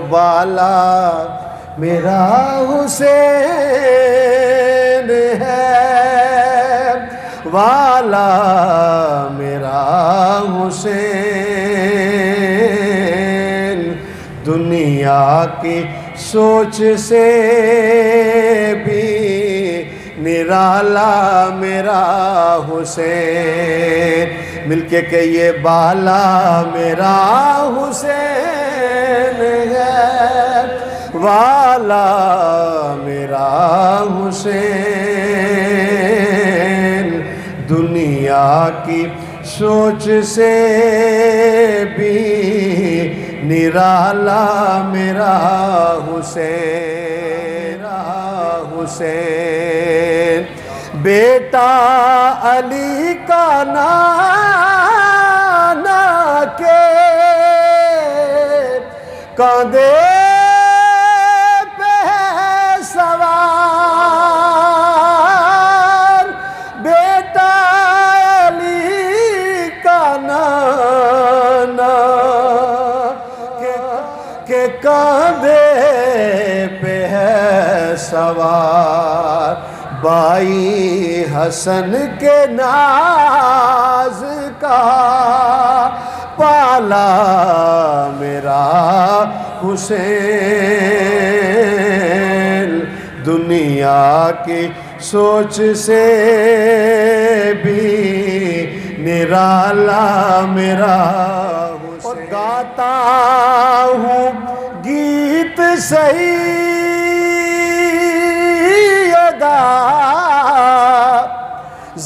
بالا میرا حسین ہے، والا میرا حسین، دنیا کی سوچ سے بھی نرالا میرا حسین، مل کے کہیے بالا میرا حسین ہے، والا میرا حسین، دنیا کی سوچ سے بھی نرالا میرا حسین، حسین، بیٹا علی کا نانا کے کاندھے پہ ہے سوار، بیٹا علی کا نانا کے کاندھے پہ ہے سوار، بھائی حسن کے ناز کا پالا میرا حسین، دنیا کی سوچ سے بھی نرالا میرا حسین، اور گاتا ہوں گیت سیدہ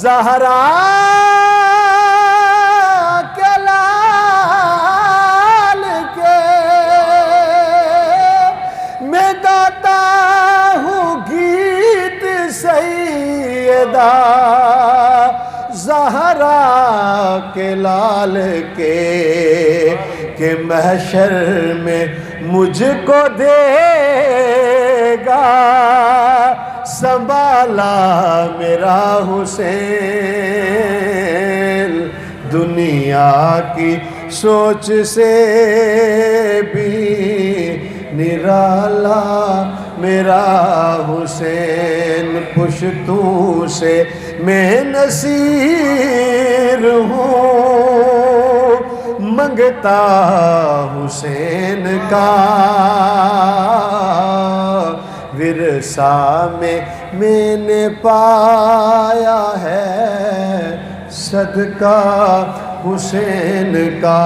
زہرا کے لال کے، میں گاتا ہوں گیت سیدہ زہرا کے لال کے، کہ محشر میں مجھ کو دے گا سنبھالا میرا حسین، دنیا کی سوچ سے بھی نرالا میرا حسین، پشتوں سے میں نصیر ہوں، منگتا حسین کا ورثہ میں نے پایا ہے، صدقہ حسین کا،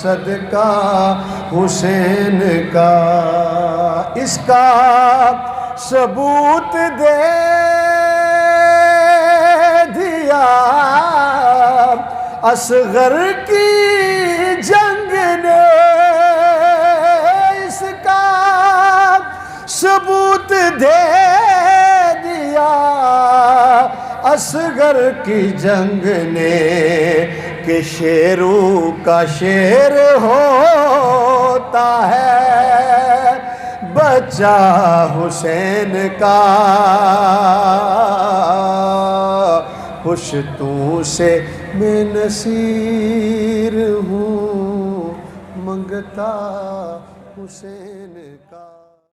صدقہ حسین کا، اس کا ثبوت دے دیا اصغر کی جنگ نے، اس کا ثبوت دے دیا اصغر کی جنگ نے، کہ شیروں کا شیر ہوتا ہے بچہ حسین کا، پشتوں سے میں نصیر ہوں، منگتا حسین